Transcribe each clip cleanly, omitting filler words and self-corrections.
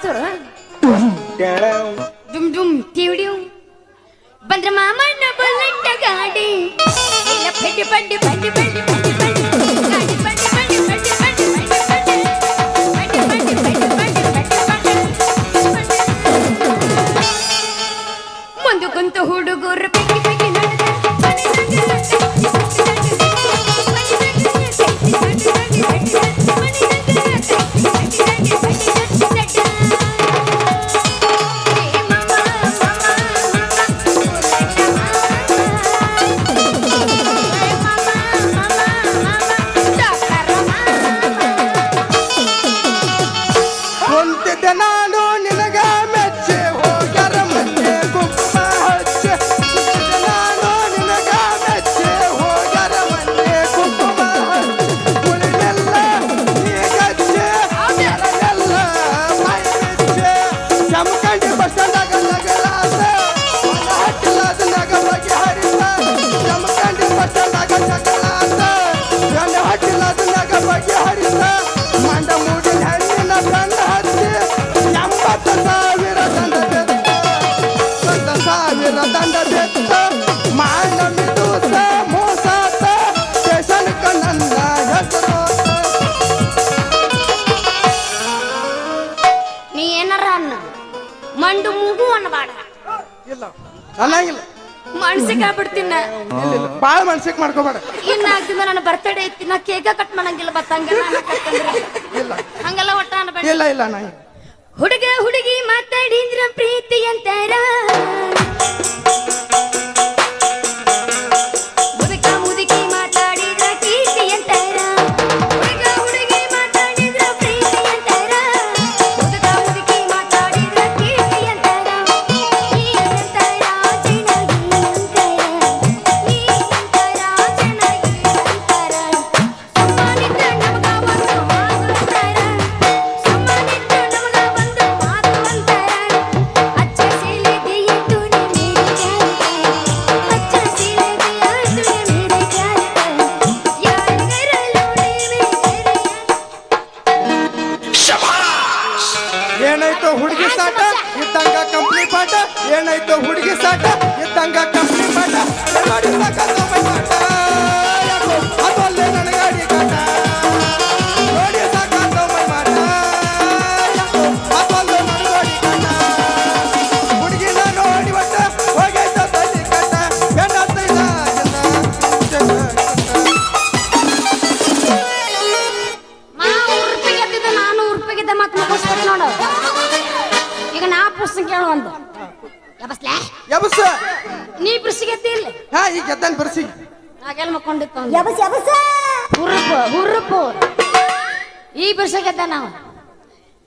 ವಾಸ್ತವ್ರ ಡುಮ್ ಡುಮ್ ಟಿವಿಡಿಯು ಬಂದ್ರ ಮಾಮಣ್ಣ ಬುಲೆಟ್ ಗಾಡಿ ಇಲ್ಲ ಪಡ್ಡಿ ಪಡ್ಡಿ ಪಡ್ಡಿ ಪಡ್ಡಿ ಪಡ್ಡಿ ಪಡ್ಡಿ ಗಾಡಿ ಪಡ್ಡಿ ಪಡ್ಡಿ ಪಡ್ಡಿ ಪಡ್ಡಿ ಪಡ್ಡಿ ಪಡ್ಡಿ ಪಡ್ಡಿ ಪಡ್ಡಿ ಪಡ್ಡಿ ಮುಂದೆ ಕುಂತು ಹುಡುಗರು ಪೆಕ್ಕಿ ಪೆಕ್ಕಿ ಮಂಡು ಮೂಗು ಅನ್ನಬಾಡ ಇಲ್ಲ ಚೆನ್ನಾಗಿಲ್ಲ ಮನ್ಸಿಗೆ ಬಿಡ್ತೀನ ಬಾಳ ಮನ್ಸಿಗೆ ಮಾಡ್ಕೋಬೇಡ ಇನ್ನ ಆಗ್ತಿಂದ ನನ್ನ ಬರ್ತಡೇ ಐತಿ ನಾ ಕೇಕ ಕಟ್ ಮಾಡಂಗಿಲ್ಲ ಬತ್ತಂಗಿಲ್ಲ ಇಲ್ಲ ಹಂಗೆಲ್ಲ ಒಟ್ಟ ಅನ್ಬೇಡ ಇಲ್ಲ ಇಲ್ಲ ನಾ ಹುಡುಗ ಹುಡುಗಿ ಮಾತಾಡಿದ್ರ ಪ್ರೀತಿ ಅಂತಾರ ಮುದುಕ ಮುದುಕಿ ಮಾತಾಡಿದ್ರ ಕೀರ್ತಿ ಅಂತಾರ ಹುಡುಗ ಹುಡುಗಿ ಮಾತಾಡಿದ್ರ ಪ್ರೀತಿ ಅಂತಾರ ಮುದುಕ ಮುದುಕಿ ಮಾತಾಡಿದ್ರ ಕೀರ್ತಿ ಅಂತಾರ ನೀ ಅಂತಾರ ಚೆನ್ನಾಗಿ ಅಂತಾರ ನೀ ಅಂತಾರ ಚೆನ್ನಾಗಿ ಅಂತಾರ ಸಮ್ಮಾನಿತ ನಮಗ ಒಂದು ಮಾತು ಅಂತಾರ ಸಮ್ಮಾನಿತ ನಮಗ ಒಂದು ಮಾತು ಅಂತಾರ ಅಚ್ಚ ಸೀಲೆಗೆ ಎದ್ದು ಮೇರೆ ಜಾರಕ ಅಚ್ಚ ಸೀಲೆಗೆ ಎದ್ದು ಮೇರೆ ಜಾರಕ ಯಾರಿಗರಲು ಏನಾಯ್ತು ಹುಡುಗಿ ಸಾಟ ಇದ್ದಂಗ ಕಂಪ್ನಿ ಪಾಠ ಏನಾಯ್ತು ಹುಡುಗಿ ಸಾಟ ಇದ್ದಂಗ ಕಂಪ್ನಿ ಪಾಠ ನೋಡಿ ಸಾಕಂತ ಪಾಠ ಅದು ಅಲ್ಲೇ ನನಗಾಡಿ ಕಾಟ ನೋಡಿ ಸಾಕಂತ ಮಾಟ ಅದು ಅಲ್ಲೇ ನನಗಾಡಿ ಕಾಟ ಹುಡುಗಿನ ನೋಡಿ ಒಟ್ಟ ಹೋಗೈತ ತಲ್ಲಿ ಕಟ್ಟ ಏನಾಗ್ತ ಇಲ್ಲ ನಾನು ರೂಪಾಯಿಗಿದ್ದ ಮತ್ತೆ ಮುಗಿಸ್ಬೇಕು ನೋಡು ಈಗ ನಾ ಪ್ರಶ್ನೆ ಕೇಳು ಒಂದು ಯಬಸ್ಲೇ ಯಬಸ್ ನೀ ಪ್ರಶ್ನೆ ಇಲ್ಲ ಹಾ ಈಗ ಗೆದ್ದನ್ ಬರ್ಸಿ ನಾಗೆಲ್ಲ ಮಕ್ಕೊಂಡಿತ್ತು ಯಬಸ್ ಯಬಸ್ ಹುರುಪು ಹುರುಪು ಈ ಪ್ರಶ್ನೆಗೆದ್ದ ನಾವು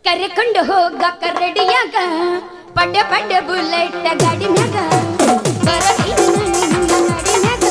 ಕರೆಕೊಂಡು ಹೋಗಕ್ಕ ರೆಡಿಯಾಗ ಪಡ್ಡೆ ಪಡ್ಡೆ ಬುಲೆಟ್ ಗಾಡಿ ಮ್ಯಾಗ ಬರಲಿ ನನ್ನ ಗಾಡಿ ಮ್ಯಾಗ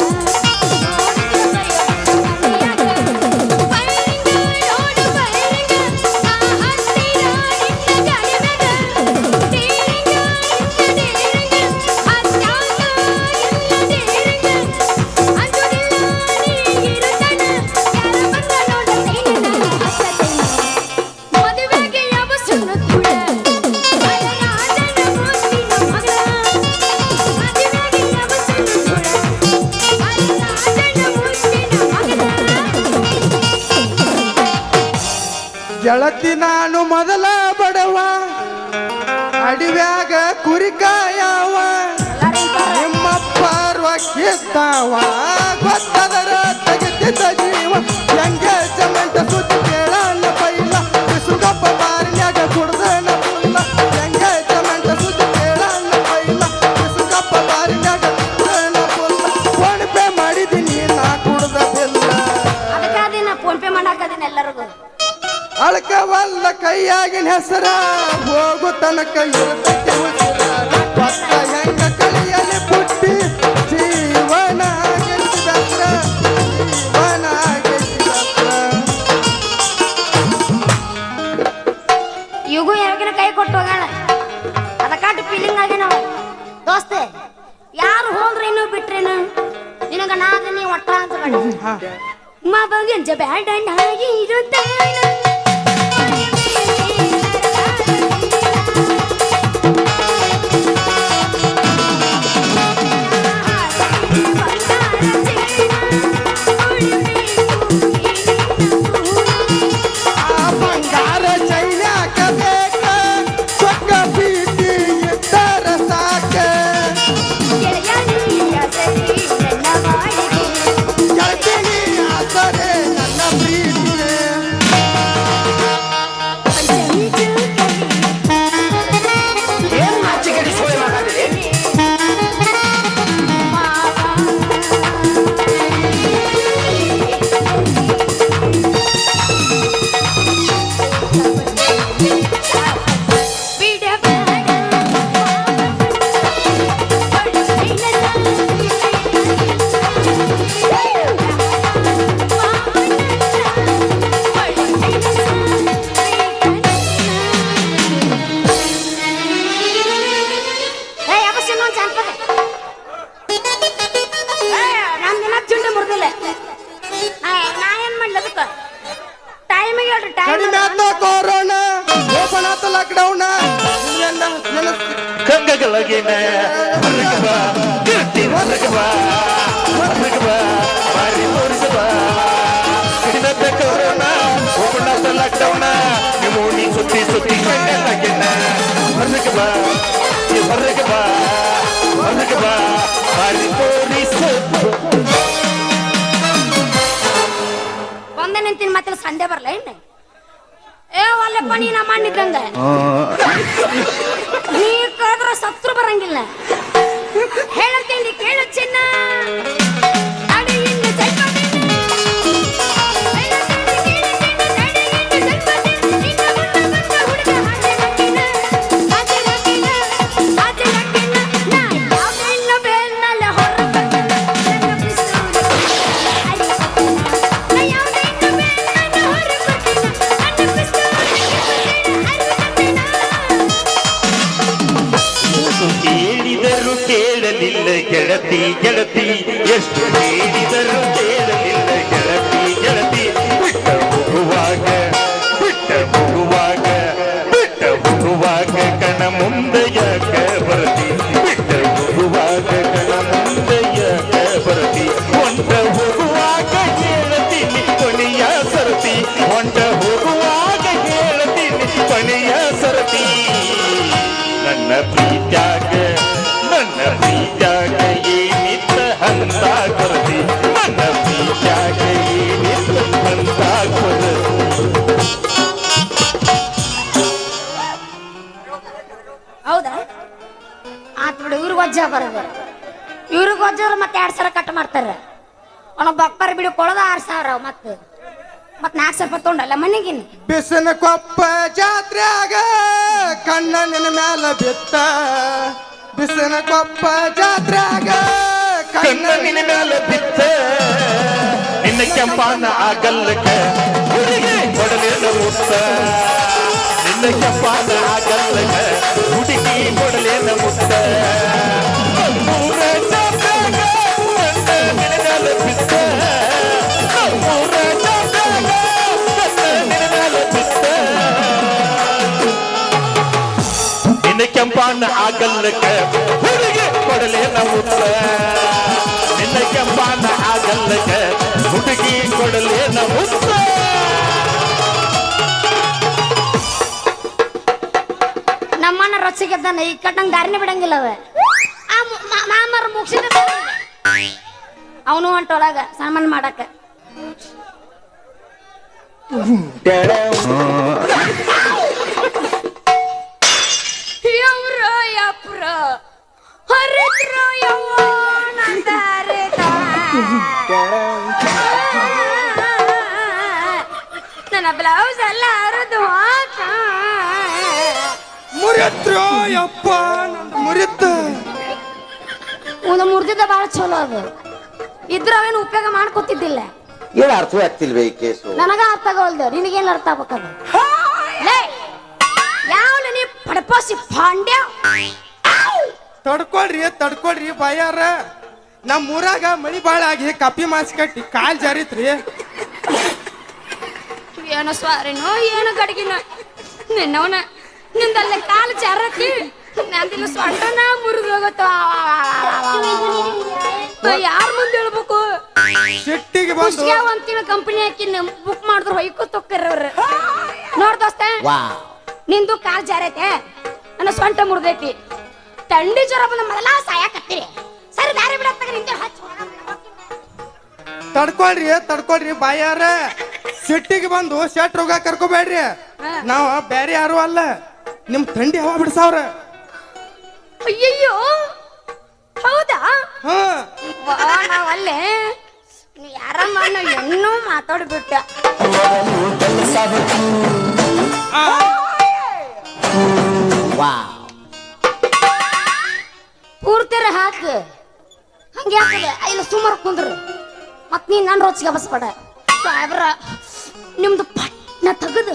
ಗೆಳತಿ ನಾನು ಮೊದಲ ಬಡವ ಅಡಿವ್ಯಾಗ ಕುರಿಕಾಯವ ನಿಮ್ಮ ಪಾರ್ವಕ್ಕಿದ್ದಾವ ಗೊತ್ತದರ ತೆಗೆದಿದ್ದ ಜೀವ ಎಂಗೇಜ್ಮೆಂಟ್ ಸುದ್ದಿ ಕೇಳಲ್ಲ ಪೈಲ ಸುಗಪ್ಪ ಬಾರಿನ್ಯಾಗ ಕುಡ್ದನ ಪುಲ್ಲ ಎಂಗೇಜ್ಮೆಂಟ್ ಸುದ್ದಿ ಕೇಳಲ್ಲ ಪೈಲ ಸುಗಪ್ಪ ಬಾರಿನ್ಯಾಗ ಕುಡ್ದನ ಪುಲ್ಲ ಫೋನ್ ಪೇ ಮಾಡಿದ್ದೀನಿ ನಾ ಕುಡ್ದದಿಲ್ಲ ಅದಕ್ಕಾದಿ ನಾ ಫೋನ್ ಪೇ ಮಾಡಾಕದೀನಿ ಎಲ್ಲರಿಗೂ ಅಳಕವಲ್ಲ ಕೈಯಾಗಿನ ಹೆಸರ ಹೋಗು ತನಕ ಇರುತ್ತೈತಿ ಉಸಿರ ಕೊಟ್ಟ ಹೆಂಗ ಕಳಿಯಲಿ ಪುಟ್ಟಿ ಜೀವನ ಗೆಲ್ತಿ ಬೆಸ್ರ ಜೀವನ ಗೆಲ್ತಿ ಬೆಸ್ರ ಇವು ಯಾವಾಗಿನ ಕೈ ಕೊಟ್ಟು ಹೋಗೋಣ ಅದಕ್ಕಾಟ ಫೀಲಿಂಗ್ ಆಗಿ ನಾವು ದೋಸ್ತೆ ಯಾರು ಹೋದ್ರೇನು ಬಿಟ್ರೇನು ನಿನಗ ನಾದ ನೀ ಒಟ್ಟ ಅಂತ ಬೇಡ ಮಗಂಜ ಬೇಡ ನಾಗಿ ಇರುತ್ತಾನ ಲಾಕ್ಡೌನ್ ಕಂಗಗಳಗಿನ ಹೊರಗೆ ಬಾ ಗೆಳತಿ ಹೊರಗೆ ಬಾ ಹೊರಗೆ ಬಾ ಬಾರಿ ತೋರಿಸು ಬಾ ಹಿಡಿದ ಕೊರೋನಾ ಓಪನ್ ಲಾಕ್ಡೌನ್ ನೀವು ನೀ ಸುತ್ತಿ ಸುತ್ತಿ ಕಂಗಗಳಗಿನ ಹೊರಗೆ ಬಾ ಹೊರಗೆ ಬಾ ಹೊರಗೆ ಬಾ ಬಾರಿ ತೋರಿಸು ಒಂದೇ ನಿಂತಿನ ಮತ್ತೆ ಸಂಡೆ ಬರ್ಲ ಏನು ಏ ಒಳ್ಳೆ ಪಣಿ ನಾ ಮಾಡಿದ್ದಂಗ ನೀ ಕಳೆದ್ರ ಸತ್ರು ಬರಂಗಿಲ್ಲ ಹೇಳತ್ತೇಳಿ ಕೇಳ ಚಿನ್ನ ಅಡಿಯಿಂದ ಜಲ್ಪದಿಂದ. ಹೇಳತ್ತೇಳಿ ಕೇಳ ಚಿನ್ನ, ಅಡಿಯಿಂದ ಜಲ್ಪದಿಂದ. ನಿನ್ನ ಮುಂದೆ ಬಂದ ಹುಡುಗ ಹಾಗೆ ಲಕ್ಕಿನ, ಹಾಗೆ ಲಕ್ಕಿನ, ಹಾಗೆ ಲಕ್ಕಿನ. ನಾ ಯಾವ ಹೆಣ್ಣು ಬೆನ್ನಲ್ಲ ಹೊರಬರ್ತೇನೆ, ನನ್ನ ಪಿಸ್ತೂಲು ಅಲ್ಲಿ ಕಟ್ಟಿನ. ನಾ ಯಾವ ಹೆಣ್ಣು ಬೆನ್ನಲ್ಲ ಹೊರಬರ್ತೇನೆ, ನನ್ನ ಪಿಸ್ತೂಲು ಹೇಳಿದರು ಕೇಳಲಿಲ್ಲ ಗೆಳತಿ ಗೆಳತಿ ಎಷ್ಟು ಹೇಳಿದರು ಕೇಳಲಿಲ್ಲ ಗೆಳತಿ ಗೆಳತಿ ಬಿಟ್ಟ ಹೋಗುವಾಗ ಕಣ ಮುಂದೆ ಯಾಕ ಬರ್ತಿ ಬಿಟ್ಟ ಹೋಗುವಾಗ ಕಣ ಮುಂದೆ ಯಾಕ ಬರ್ತಿ ಹೊಂಟ ಹೋಗುವಾಗ ಹೇಳ್ತೀನಿ ಕೊನೆಯ ಸರತಿ ಹೊಂಟ ಹೋಗುವಾಗ ಹೇಳ್ತೀನಿ ಕೊನೆಯ ಸರತಿ ನನ್ನ ಪ್ರೀತ್ಯಾಗ ಏನಿತ್ತ ಹಂತ ಕೊರತಿ ನನ್ನ ಪ್ರೀತ್ಯಾಗ ಏನಿತ್ತ ಹಂತ ಕೊರತಿ ಹೌದಾ ಆತ್ ಬಿಡು ಇವ್ರಿಗೆ ವಜ್ಜ ಬರೋದು ಇವ್ರಿಗೆ ವಜ್ಜಾದ್ರೆ ಮತ್ತೆ 2,000 ಕಟ್ ಮಾಡ್ತಾರೆ ಅವನ ಬಕ್ಬರ್ ಬಿಡು ಕೊಳದ 6,000 ಮತ್ತೆ 4,000 ರೂಪಾಯಿ ತೊಗೊಂಡಲ್ಲ ಮನೆಗಿನ್ ಬಿಸನ ಕೊಪ್ಪ ಜಾತ್ರೆಯಾಗ ಕಣ್ಣ ನಿನ್ನ ಮ್ಯಾಲ ಬಿತ್ತ ಬಿಸನ ಕೊಪ್ಪ ಜಾತ್ರೆಯಾಗ ಕಣ್ಣ ನಿನ್ನ ಮ್ಯಾಲ ಬಿತ್ತ ನಿನ್ನ ಕೆಂಪಾನ ಆಗಲ್ಲಕ ಹುಡುಗಿ ಕೊಡಲೇನ ಮುತ್ತ ನಿನ್ನ ಕೆಂಪಾನ ಆಗಲ್ಲಕ ಹುಡುಗಿ ಕೊಡಲೇನ ಮುತ್ತ ಮೂರ ಜಾತ್ರೆಯಾಗ ಕಣ್ಣ ನಿನ್ನ ಮ್ಯಾಲ ಬಿತ್ತ ಮೂರ ಜಾತ್ರೆಯಾಗ ಕಣ್ಣ ನಿನ್ನ ಮ್ಯಾಲ ಬಿತ್ತ ನಿನ್ನ ಕೆಂಪಾನ ಆಗಲ್ಲಕ ಹುಡುಗಿ ಕೊಡಲೇನ ಮುತ್ತ ನಿನ್ನ ಕೆಂಪಾನ ಆಗಲ್ಲಕ ಹುಡುಗಿ ಕೊಡಲೇನ ಮುತ್ತ ನಮ್ಮನ್ನ ರೊಚ್ಚಿಗೆದ್ದಾನೆ ಈ ಕಟ್ಟಂಗ್ ದಾರಿನೇ ಬಿಡಂಗಿಲ್ಲ ಅವ ಮಾಮರ ಮುಗಿಸಿದ ಅವನು ಹೊಂಟೊಳಗ ಸಾಮಾನ್ ಮಾಡಕ ಯವ್ರೋ ಯಪ್ರೋ ಹರಿದ್ರೋ ಯವ್ವನಂದಾರಿದ ನನ್ನ ಬ್ಲೌಸ್ ಎಲ್ಲ ಹರಿದು ಹಾಕ ಮುರಿತ್ರೋ ಯಪ್ಪ ಮುರಿತ ಒಂದು ಮುರಿದಿದ್ದ ಬಹಳ ಚಲೋ ಅದು ಇದ್ರ ಅವೇನು ಉಪಯೋಗ ಮಾಡ್ಕೊತಿದ್ದಿಲ್ಲ ಏನು ಅರ್ಥವೇ ಆಗ್ತಿಲ್ವೇ ಈ ಕೇಸು ನನಗ ಅರ್ಥ ಆಗೋಲ್ದು ನಿನಗೇನು ಅರ್ಥ ಆಗ್ಬೇಕದು ಯಾವ ನೀ ಪಡಪಾಸಿ ಪಾಂಡ್ಯ ತಡ್ಕೊಳ್ರಿ ಬಾಯಾರ ನಮ್ಮ ಊರಾಗ ಮಳಿ ಬಾಳ ಆಗಿ ಕಪ್ಪಿ ಮಾಸ್ ಕಟ್ಟಿ ಕಾಲ್ ಜಾರಿತ್ರಿ ಏನು ಸ್ವಾರಿನೋ ಏನು ಗಡಿಗಿನ ನಿನ್ನವನ ನಿಂದಲ್ಲ ಕಾಲು ಜಾರತಿ ನಂದಿನ ಸೊಂಟನ ಮುರಿದು ಹೋಗತ್ತ ಯಾರ ಮುಂದೆ ಹೇಳ್ಬೇಕು ಸಿಟ್ಟಿಗೆ ಬಂದು ಒಂದ್ ತಿಂಗಳ ಕಂಪನಿ ಹಾಕಿ ಬುಕ್ ಮಾಡಿದ್ರು ಹೊಯ್ಕೋ ತೊಕ್ಕರ್ರವ್ರ ನೋಡ್ ದೋಸ್ತ ನಿಂದು ಕಾಲ್ ಜಾರೈತೆ ನನ್ನ ಸೊಂಟ ಮುರಿದೈತಿ ತಂಡಿ ಜ್ವರ ಬಂದ ಮೊದಲ ಸಾಯಕತ್ತೀರಿ ಸರಿ ದಾರಿ ಬಿಡತ್ತಾಗ ನಿಂತ ತಡ್ಕೊಳ್ರಿ ಬಾಯಾರ ಸಿಟ್ಟಿಗೆ ಬಂದು ಶೆಟ್ ರೋಗ ಕರ್ಕೋಬೇಡ್ರಿ ನಾವ ಬೇರೆ ಯಾರು ಅಲ್ಲ ನಿಮ್ ತಂಡಿ ಹವಾ ಬಿಡ್ಸಾವ್ರ ಅಯ್ಯಯ್ಯೋ ಹೌದಾ ಹಾ ನಾವಲ್ಲೇ ಯಾರಮ್ಮ ಇನ್ನೂ ಮಾತಾಡ್ಬಿಟ್ಟ ಪೂರ್ತಿರ ಹಾಕ ಹಂಗೆ ಹಾಕದೆ ಇಲ್ಲ ಸುಮಾರು ಕುಂದ್ರು ಮತ್ ನೀನ್ ನನ್ ರೋಚಿಗೆ ಬಸ್ಬೇಡ ಸಾಹೇಬ್ರ ನಿಮ್ದು ಪಟ್ನ ತೆಗೆದು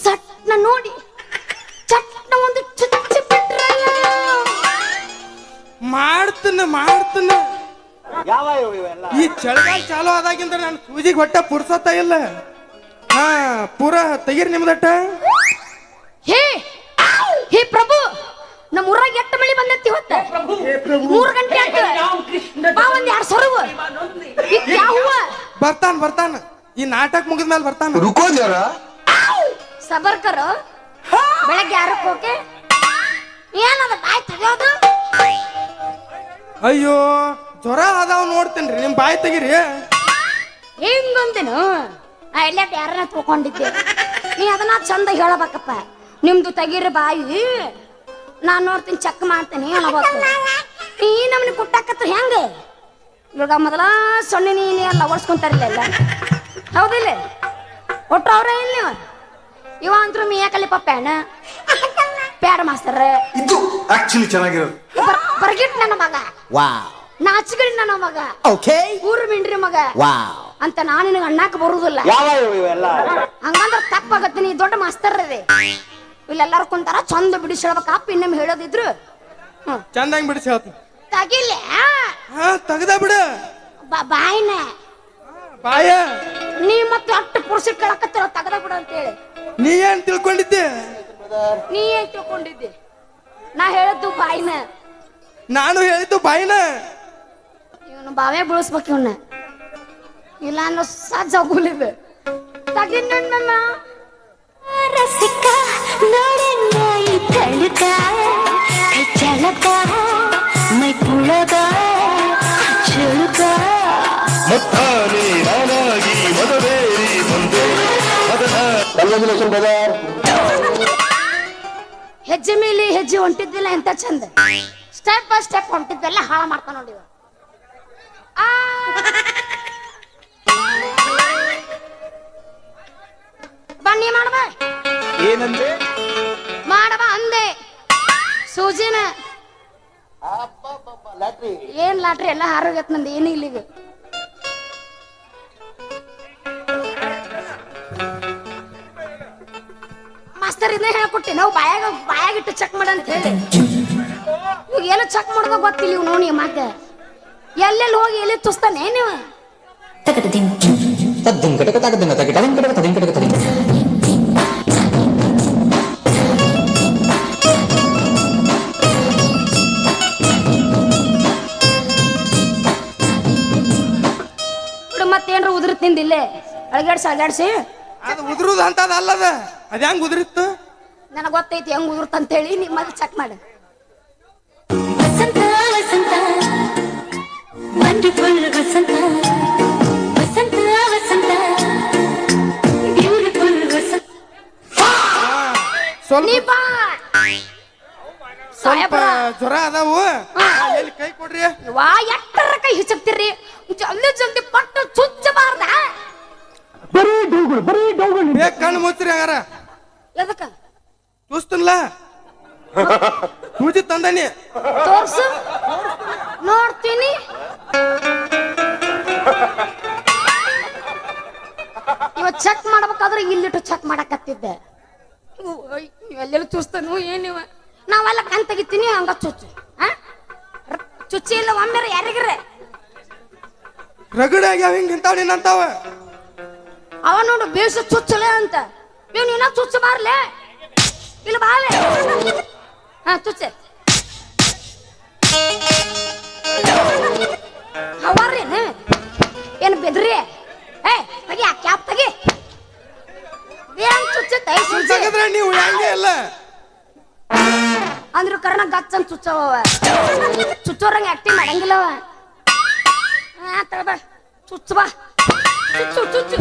ಸಟ್ನ ನೋಡಿ ಚಟ್ನ ಒಂದು ಚುಚ್ಚಿ ಬಿಟ್ರಲ್ಲ ಮಾಡ್ತನ ಈ ಚಳಿಗಾಲ ಚಾಲು ಆದಾಗಿಂದ ನಾನು ಸೂಜಿಗೆ ಹೊಟ್ಟೆ ಪುರ್ಸತ್ತ ಇಲ್ಲ ಹಾ ಪೂರ ತೆಗೀರಿ ನಿಮ್ದಟ್ಟ ಹೇ ಹೇ ಪ್ರಭು ನಮ್ಮ ಊರಾಗ ಎಷ್ಟು ಮಳಿ ಬಂದೈತಿ ಇವತ್ತ 3 ಗಂಟೆ ಆಯ್ತು ಬಾ ಒಂದ್ 2 ಸೊರವು ಯಾವ ಬರ್ತಾನ ಈ ನಾಟಕ ಮುಗಿದ ಮೇಲೆ ಬರ್ತಾನ रुको जरा ಸಬರ್ಕರ್ ಬೆಳಗ್ಗೆ 6ಕ್ಕೆ ಹೋಕೆ ಏನದ ಬಾಯ್ ತೆಗಿಯೋದು ಅಯ್ಯೋ ಜ್ವರ ಅದಾವ್ ನೋಡ್ತೇನ್ರಿ ನಿಮ್ ಬಾಯಿ ತೆಗಿರಿ ಹಿಂಗಂದೇನು ನಾ ಎಲ್ಲ ಯಾರನ್ನ ತಿಳ್ಕೊಂಡಿದ್ದೆ ನೀ ಅದನ್ನ ಚಂದ ಹೇಳಬೇಕಪ್ಪ ನಿಮ್ದು ತೆಗೀರಿ ಬಾಯಿ ನಾನ್ ನೋಡ್ತೀನಿ ಚೆಕ್ ಮಾಡ್ತೀನಿ ಅನ್ಬೇಕು ನೀ ನಮ್ನ ಕುಟ್ಟಾಕತ್ರ ಹೆಂಗ ಇವಾಗ ಮೊದಲ ಸೊನ್ನೆ ನೀನೇ ಎಲ್ಲ ಓಡಿಸ್ಕೊಂತಾರಿಲ್ಲ ಎಲ್ಲ ಹೌದಿಲ್ಲ ಒಟ್ಟು ಅವ್ರೇ ಇಲ್ಲ ಇವ ಅಂತ್ರು ಮೀ ಯಾಕಲ್ಲಿ ಪಪ್ಪಣ್ಣ ಪ್ಯಾಡ ಮಾಸ್ತರ್ ಇದು ಆಕ್ಚುಲಿ ಚೆನ್ನಾಗಿರೋದು ಬರ್ಗಿಟ್ ನನ್ನ ಮಗ ವಾವ್ ನಾಚಿಗಡಿ ನನ್ನ ಮಗ ಓಕೆ ಊರು ಮಿಂಡ್ರಿ ಮಗ ವಾವ್ ಅಂತ ನಾನು ನಿನಗೆ ಅಣ್ಣಾಕ ಬರುದಿಲ್ಲ ಯಾವ ಇವೆಲ್ಲ ಹಂಗಂದ್ರ ತಪ್ಪಾಗತ್ತೆ ನೀ ದೊಡ್ಡ ಮಾಸ್ತರ್ ಇದೆ ಇಲ್ಲೆಲ್ಲಾರು ಕುಂತಾರ ಚಂದ ಬಿಡಿಸಿ ಹೇಳ್ಬೇಕಪ್ಪ ಇನ್ನೊಮ್ಮೆ ಹೇಳೋದಿದ್ರು ಚಂದಂಗ್ ಬಿಡಿಸಿ ಹೇಳ್ತೀನಿ ತಗಿಲ್ಲ ಹಾ ತೆಗ್ದ ಬಿಡು ಬಾಯಿನ ಬಾಯ ನೀ ಮತ್ತೆ ಅಟ್ಟು ಪುರುಷ ಕೇಳಕತ್ತಿರ ತಗದ ಬಿಡು ಅಂತ ಹೇಳಿ ನೀ ಏನ್ ತಿಳ್ಕೊಂಡಿದ್ದೆ ನೀ ಏನ್ ತಿಳ್ಕೊಂಡಿದ್ದೆ ನಾ ಹೇಳದ್ದು ಬಾಯಿನ ನಾನು ಹೇಳಿದ್ದು ಬಾಯಿನ ಇವನು ಬಾವೇ ಬೀಳಿಸ್ಬೇಕು ಇವನ್ನ ಇಲ್ಲ ಅನ್ನೋ ಸಜ್ಜಾಗುಲಿದೆ ತಗಿ ನನ್ನ ರಸಿಕ ನೋಡೆನ್ನ ಈ ತಳುಕ ಚಳಕ ಮೈ ಪುಳಗ ಚಳುಕ ಮುತ್ತಾನೆ ನಾನಾಗಿ ಮದವೇರಿ ಬಂದೆ ಕಂಗ್ರಾಚುಲೇಷನ್ ಬ್ರದರ್ ಹೆಜ್ಜೆ ಮೇಲೆ ಹೆಜ್ಜೆ ಹೊಂಟಿದ್ದಿಲ್ಲ ಎಂತ ಚಂದ ಸ್ಟೆಪ್ ಬೈ ಸ್ಟೆಪ್ ಹೊಂಟಿದ್ದೆಲ್ಲ ಹಾಳ ಮಾಡ್ತಾನ ನೋಡಿ ಬನ್ನಿ ಮಾಡಬ ಏನಂದ್ರೆ ಮಾಡಬ ಅಂದೆ ಸೂಜಿನ ಏನ್ ಲಾಟ್ರಿ ಎಲ್ಲ ಹಾರೋಗತ್ ನಂದು ಏನು ಇಲ್ಲಿಗ ಮಾಸ್ತರ್ ಇದನ್ನ ಹೇಳ್ಕೊಟ್ಟಿ ನಾವು ಬಾಯಾಗಿಟ್ಟು ಚೆಕ್ ಮಾಡ ಅಂತ ಹೇಳಿ ಇವಾಗ ಎಲ್ಲ ಚೆಕ್ ಮಾಡೋದ ಗೊತ್ತಿಲ್ಲ ಇವ್ ನೋಡಿ ಮತ್ತೆ ಎಲ್ಲೆಲ್ಲಿ ಹೋಗಿ ಎಲ್ಲಿ ತುಸ್ತಾನೆ ನೀವು ಮತ್ತೇನ್ರ ಉದುರು ತಿಂದಿಲ್ಲೇ ಅಳಗಾಡ್ಸಿ ಅದು ಉದುರುದು ಅಂತದ ಅಲ್ಲದ ಅದ ಹೆಂಗ್ ಉದುರಿತ್ತು ನನಗೆ ಗೊತ್ತೈತಿ ಹೆಂಗ್ ಉದುರುತ್ತ ಅಂತ ಹೇಳಿ ನಿಮ್ಮ ಚೆಕ್ ಮಾಡಿ ಸ್ವಲ್ಪ ಜ್ವರ ಅದಾವು ಎಲ್ಲಿ ಕೈ ಕೊಡ್ರಿ ವಾ ಎಟ್ಟರ ಕೈ ಹಿಚಕ್ತಿರ್ರಿ ಜಲ್ದಿ ಜಲ್ದಿ ಪಟ್ಟು ಚುಚ್ಚಬಾರ್ದ ಬೇಗ ಕಣ್ಣು ಮುಚ್ಚ್ರಿ ಹಂಗಾರ ಎದಕ್ಕ ಚೂಸ್ತನ್ಲ ಮುಜಿ ತಂದನಿ ತೋರ್ಸು ನೋಡ್ತೀನಿ ಇವ ಚೆಕ್ ಮಾಡ್ಬೇಕಾದ್ರೆ ಇಲ್ಲಿಟ್ಟು ಚೆಕ್ ಮಾಡಕತ್ತಿದ್ದೆ ಎಲ್ಲೆಲ್ಲ ಚುಸ್ತಾನು ಏನಿವ ನಾವೆಲ್ಲ ಕಣ್ ತೆಗಿತೀನಿ ಹಂಗ ಚುಚ್ಚು ಚುಚ್ಚಿ ಇಲ್ಲ ಒಮ್ಮೆ ಯಾರಿಗ್ರೆ ರಗಡಾಗಿ ಅವ ಹಿಂಗ ಇಂತಾವ ನಿನ್ನಂತಾವ ಅವ ನೋಡು ಬೇಸ ಚುಚ್ಚಲೆ ಅಂತ ಇವ್ ನೀನ ಚುಚ್ಚ ಬಾರ್ಲೆ ಇಲ್ಲ ಬಾಲೆ ಹಾ ಚುಚ್ಚೆ ಹವಾರೇನು ಏನು ಬೆದ್ರಿ ಏ ತಗಿ ಆ ಕ್ಯಾಪ್ ತಗಿ ಏನ್ ಚುಚ್ಚ ತೈ ತೆಗೆದ್ರೆ ನೀವು ಹೆಂಗೆ ಇಲ್ಲ ಅಂದ್ರು ಕರ್ಣ ಗಚ್ಚನ್ ಚುಚ್ಚವ ಚುಚ್ಚೋರಂಗ ಆಕ್ಟಿಂಗ್ ಮಾಡಂಗಿಲ್ಲವ ತಗದ ಚುಚ್ಚ ಬಾ ಚುಚ್ಚು ಚುಚ್ಚು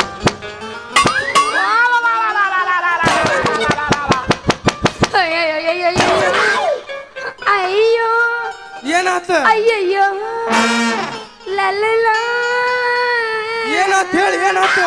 ಅಯ್ಯೋ ಏನಾತ ಅಯ್ಯಯ್ಯೋ ಲಲ್ಲ ಏನಾತ ಹೇಳಿ ಏನಾತ